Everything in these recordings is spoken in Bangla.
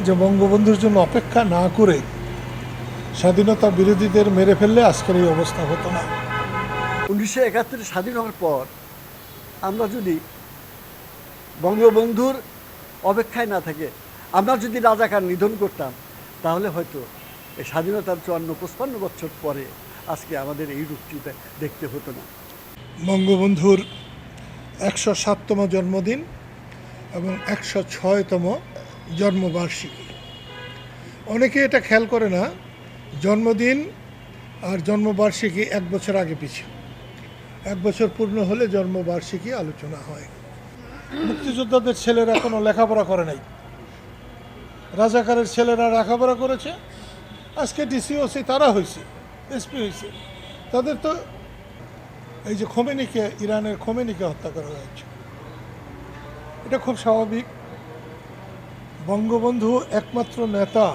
যে বঙ্গবন্ধুর জন্য অপেক্ষা না করে স্বাধীনতা বিরোধীদের মেরে ফেললে আজকের এই অবস্থা হতো না। 1971 স্বাধীন হওয়ার পর আমরা যদি বঙ্গবন্ধুর অপেক্ষায় না থাকে, আমরা যদি রাজাকার নিধন করতাম, তাহলে হয়তো এই স্বাধীনতার 54-55 বছর পরে আজকে আমাদের এই রূপটি দেখতে হতো না। বঙ্গবন্ধুর 107তম জন্মদিন এবং 106তম জন্মবার্ষিকী। অনেকে এটা খেয়াল করে না, জন্মদিন আর জন্মবার্ষিকী এক বছর আগে পিছু, এক বছর পূর্ণ হলে জন্মবার্ষিকী আলোচনা হয়। মুক্তিযোদ্ধাদের ছেলেরা কোনো লেখাপড়া করে নাই, রাজাকারের ছেলেরা লেখাপড়া করেছে, আজকে ডিসিওসি তারা হয়েছে, এসপি হয়েছে। তাদের তো এই যে খোমেনিকে, ইরানের খোমেনিকে হত্যা করা হয়েছে, এটা খুব স্বাভাবিক। বঙ্গবন্ধু একমাত্র নেতা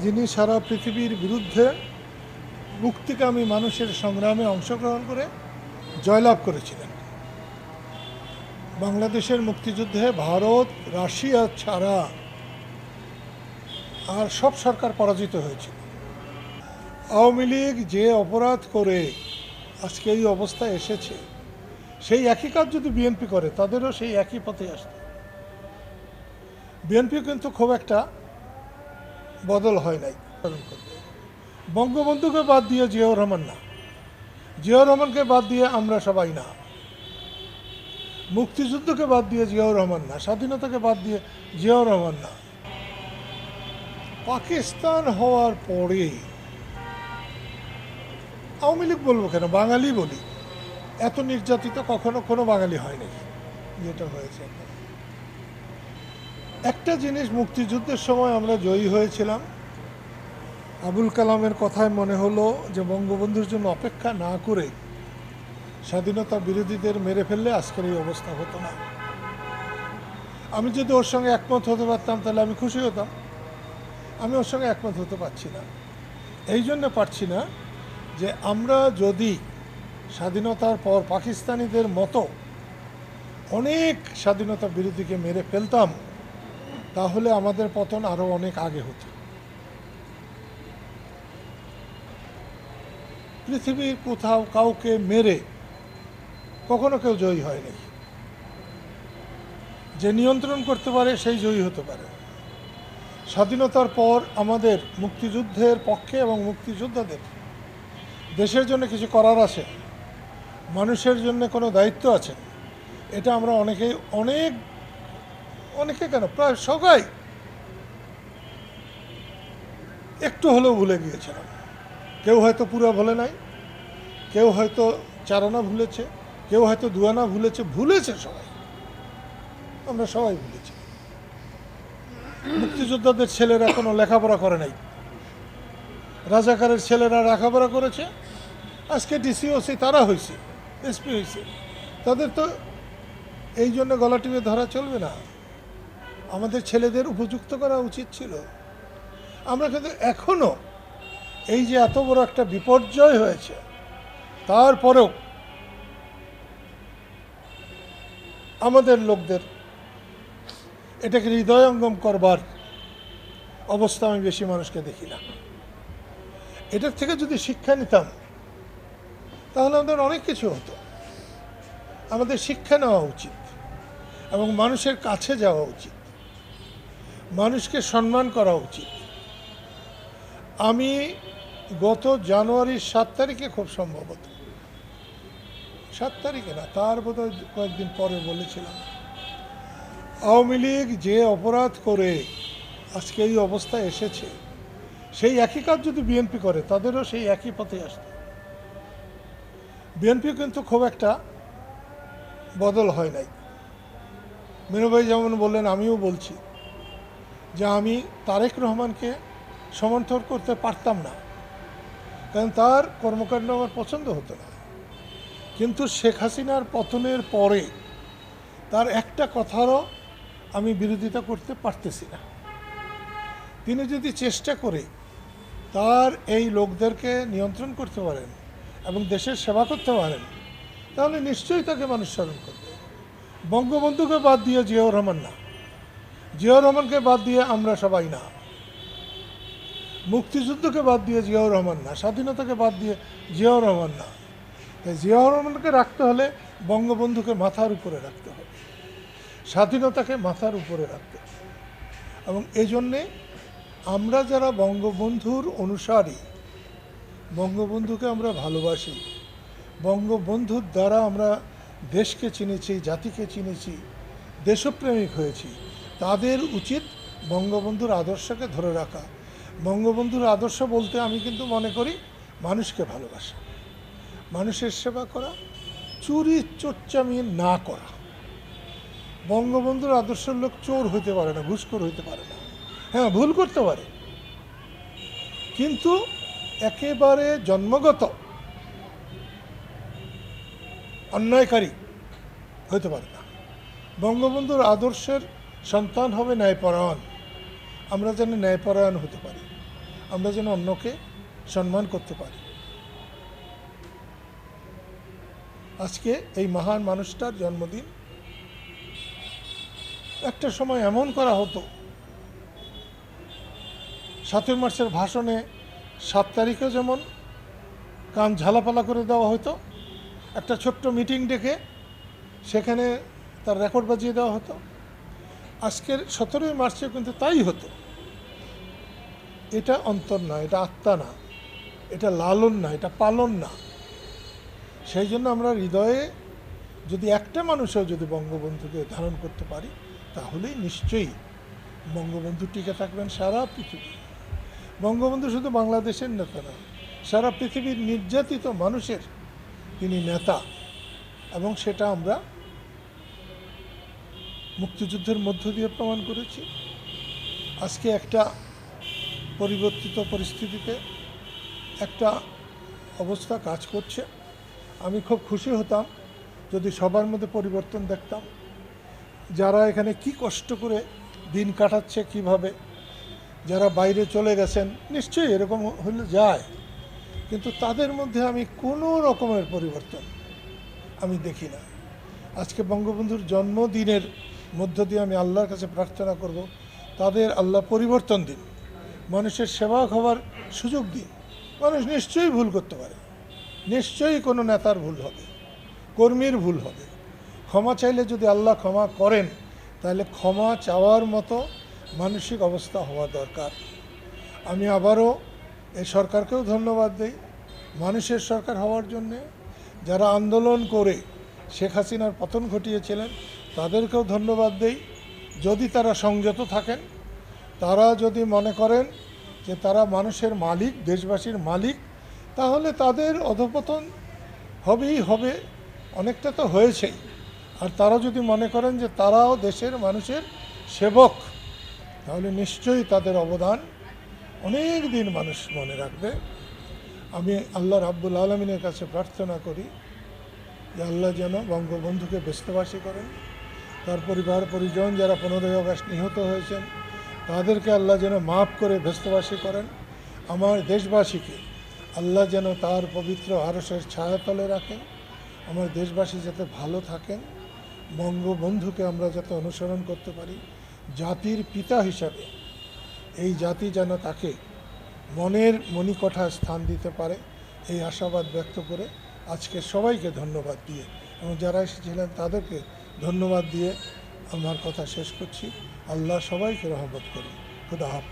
যিনি সারা পৃথিবীর বিরুদ্ধে মুক্তিকামী মানুষের সংগ্রামে অংশগ্রহণ করে জয়লাভ করেছিলেন। বাংলাদেশের মুক্তিযুদ্ধে ভারত, রাশিয়া ছাড়া আর সব সরকার পরাজিত হয়েছিল। আওয়ামী লীগ যে অপরাধ করে আজকে এই অবস্থায় এসেছে, সেই একই কাজ যদি বিএনপি করে, তাদেরও সেই একই পথে আসত। বিএনপি কিন্তু খুব একটা বদল হয় নাই। বঙ্গবন্ধুকে বাদ দিয়ে জিয়াউর রহমান না, জিয়াউর রহমানকে বাদ দিয়ে আমরা সবাই না, মুক্তিযুদ্ধকে বাদ দিয়ে জিয়াউর রহমান না, স্বাধীনতাকে বাদ দিয়ে জিয়াউর রহমান না। পাকিস্তান হওয়ার পরে আওয়ামী লীগ বলবো কেন, বাঙালি বলি, এত নির্যাতিত কখনো কোনো বাঙালি হয়নি যেটা হয়েছে। একটা জিনিস, মুক্তিযুদ্ধের সময় আমরা জয়ী হয়েছিলাম। আবুল কালামের কথায় মনে হলো যে বঙ্গবন্ধুর জন্য অপেক্ষা না করে স্বাধীনতা বিরোধীদের মেরে ফেললে আজকের এই অবস্থা হতো না। আমি যদি ওর সঙ্গে একমত হতে পারতাম তাহলে আমি খুশি হতাম। আমি ওর সঙ্গে একমত হতে পারছি না। এই জন্য পারছি না যে আমরা যদি স্বাধীনতার পর পাকিস্তানিদের মতো অনেক স্বাধীনতা বিরোধীকে মেরে ফেলতাম, তাহলে আমাদের পতন আরও অনেক আগে হতো। পৃথিবীর কোথাও কাউকে মেরে কখনো কেউ জয়ী হয়নি। যে নিয়ন্ত্রণ করতে পারে সেই জয়ী হতে পারে। স্বাধীনতার পর আমাদের মুক্তিযুদ্ধের পক্ষে এবং মুক্তিযোদ্ধাদের দেশের জন্য কিছু করার আছে, মানুষের জন্য কোনো দায়িত্ব আছে, এটা আমরা অনেকে কেন প্রায় সবাই একটু হলেও ভুলে গিয়েছিলাম। কেউ হয়তো পুরো ভুলে নাই, কেউ হয়তো 4 আনা ভুলেছে, কেউ হয়তো 2 আনা ভুলেছে সবাই, আমরা সবাই ভুলেছি। মুক্তিযোদ্ধাদের ছেলেরা কোনো লেখাপড়া করে নাই, রাজাকারের ছেলেরা লেখাপড়া করেছে, আজকে ডিসিওসি তারা হয়েছে, এসপি হয়েছে। তাদের তো এই জন্য গলা টিপে ধরা চলবে না। আমাদের ছেলেদের উপযুক্ত করা উচিত ছিল। আমরা কিন্তু এখনও এই যে এত বড় একটা বিপর্যয় হয়েছে, তারপরেও আমাদের লোকদের এটাকে হৃদয়ঙ্গম করবার অবস্থা আমি বেশি মানুষকে দেখি না। এটার থেকে যদি শিক্ষা নিতাম তাহলে আমাদের অনেক কিছু হতো। আমাদের শিক্ষা নেওয়া উচিত এবং মানুষের কাছে যাওয়া উচিত, মানুষকে সম্মান করা উচিত। আমি গত জানুয়ারির 7 তারিখে, খুব সম্ভবত 7 তারিখে না, তার বোধহয় কয়েকদিন পরে বলেছিলাম, আওয়ামী লীগ যে অপরাধ করে আজকে এই অবস্থায় এসেছে, সেই একই কাজ যদি বিএনপি করে, তাদেরও সেই একই পথে আসত। বিএনপি কিন্তু খুব একটা বদল হয় নাই। মেনু ভাই যেমন বললেন, আমিও বলছি যে আমি তারেক রহমানকে সমর্থন করতে পারতাম না, কারণ তার কর্মকাণ্ড আমার পছন্দ হতো না। কিন্তু শেখ হাসিনার পতনের পরে তার একটা কথারও আমি বিরোধিতা করতে পারতেছি না। তিনি যদি চেষ্টা করে তার এই লোকদেরকে নিয়ন্ত্রণ করতে পারেন এবং দেশের সেবা করতে পারেন, তাহলে নিশ্চয়ই তাকে মানুষ স্মরণ করবে। বঙ্গবন্ধুকে বাদ দিয়ে জিয়াউর রহমান না, জিয়াউর রহমানকে বাদ দিয়ে আমরা সবাই না, মুক্তিযুদ্ধকে বাদ দিয়ে জিয়াউর রহমান না, স্বাধীনতাকে বাদ দিয়ে জিয়াউর রহমান না। তাই জিয়াউর রহমানকে রাখতে হলে বঙ্গবন্ধুকে মাথার উপরে রাখতে হবে, স্বাধীনতাকে মাথার উপরে রাখতে হবে। এবং এই জন্যে আমরা যারা বঙ্গবন্ধুর অনুসারী, বঙ্গবন্ধুকে আমরা ভালোবাসি, বঙ্গবন্ধুর দ্বারা আমরা দেশকে চিনেছি, জাতিকে চিনেছি, দেশপ্রেমিক হয়েছি, তাদের উচিত বঙ্গবন্ধুর আদর্শকে ধরে রাখা। বঙ্গবন্ধুর আদর্শ বলতে আমি কিন্তু মনে করি মানুষকে ভালোবাসা, মানুষের সেবা করা, চুরি চোরচামি না করা। বঙ্গবন্ধুর আদর্শের লোক চোর হইতে পারে না, ঘুষখোর হইতে পারে না, হ্যাঁ ভুল করতে পারে, কিন্তু একেবারে জন্মগত অন্যায়কারী হইতে পারে না। বঙ্গবন্ধুর আদর্শের সন্তান হবে ন্যায়পরায়ণ। আমরা যেন ন্যায়পরায়ণ হতে পারি, আমরা যেন অন্যকে সম্মান করতে পারি। আজকে এই মহান মানুষটার জন্মদিন। একটা সময় এমন করা হতো, 7 মার্চের ভাষণে 7 তারিখে যেমন কান ঝালাপালা করে দেওয়া হতো, একটা ছোট্ট মিটিং ডেকে সেখানে তার রেকর্ড বাজিয়ে দেওয়া হতো। আজকের 17 মার্চে কিন্তু তাই হতো। এটা অন্তর না, এটা আত্মা না, এটা লালন না, এটা পালন না। সেই জন্য আমরা হৃদয়ে যদি একটা মানুষও যদি বঙ্গবন্ধুকে ধারণ করতে পারি, তাহলেই নিশ্চয়ই বঙ্গবন্ধু টিকে থাকবেন সারা পৃথিবী। বঙ্গবন্ধু শুধু বাংলাদেশের নেতা না, সারা পৃথিবীর নির্যাতিত মানুষের তিনি নেতা। এবং সেটা আমরা মুক্তিযুদ্ধের মধ্য দিয়ে প্রমাণ করেছি। আজকে একটা পরিবর্তিত পরিস্থিতিতে একটা অবস্থা কাজ করছে। আমি খুব খুশি হতাম যদি সবার মধ্যে পরিবর্তন দেখতাম, যারা এখানে কি কষ্ট করে দিন কাটাচ্ছে, কিভাবে যারা বাইরে চলে গেছেন, নিশ্চয়ই এরকম হলে যায়, কিন্তু তাদের মধ্যে আমি কোনো রকমের পরিবর্তন আমি দেখি না। আজকে বঙ্গবন্ধুর জন্মদিনের মধ্য দিয়ে আমি আল্লাহর কাছে প্রার্থনা করব, তাদের আল্লাহ পরিবর্তন দিন, মানুষের সেবা হওয়ার সুযোগ দিন। মানুষ নিশ্চয়ই ভুল করতে পারে, নিশ্চয়ই কোনো নেতার ভুল হবে, কর্মীর ভুল হবে। ক্ষমা চাইলে যদি আল্লাহ ক্ষমা করেন, তাহলে ক্ষমা চাওয়ার মতো মানসিক অবস্থা হওয়া দরকার। আমি আবারও এই সরকারকেও ধন্যবাদ দেই, মানুষের সরকার হওয়ার জন্যে। যারা আন্দোলন করে শেখ হাসিনার পতন ঘটিয়েছিলেন, তাদেরকেও ধন্যবাদ দেই। যদি তারা সংযত থাকেন, তারা যদি মনে করেন যে তারা মানুষের মালিক, দেশবাসীর মালিক, তাহলে তাদের অধঃপতন হবেই হবে, অনেকটা তো হয়েছেই। আর তারা যদি মনে করেন যে তারাও দেশের মানুষের সেবক, তাহলে নিশ্চয়ই তাদের অবদান অনেক দিন মানুষ মনে রাখবে। আমি আল্লাহ রাব্বুল আলমিনের কাছে প্রার্থনা করি যে আল্লাহ যেন বঙ্গবন্ধুকে ব্যস্তবাসী করেন, তার পরিবার পরিজন যারা 15ই আগস্ট নিহত হয়েছেন তাদেরকে আল্লাহ যেন মাফ করে ব্যস্তবাসী করেন। আমার দেশবাসীকে আল্লাহ যেন তার পবিত্র আরশের ছায়াতলে রাখেন। আমার দেশবাসী যাতে ভালো থাকেন, বঙ্গবন্ধুকে আমরা যাতে অনুসরণ করতে পারি, জাতির পিতা হিসাবে এই জাতি যেন তাকে মনের মণিকোঠায় স্থান দিতে পারে, এই আশাবাদ ব্যক্ত করে আজকে সবাইকে ধন্যবাদ দিয়ে এবং যারা এসেছিলেন তাদেরকে ধন্যবাদ দিয়ে আমার কথা শেষ করছি। আল্লাহ সবাইকে রহমত করুন। খুদা হাফেজ।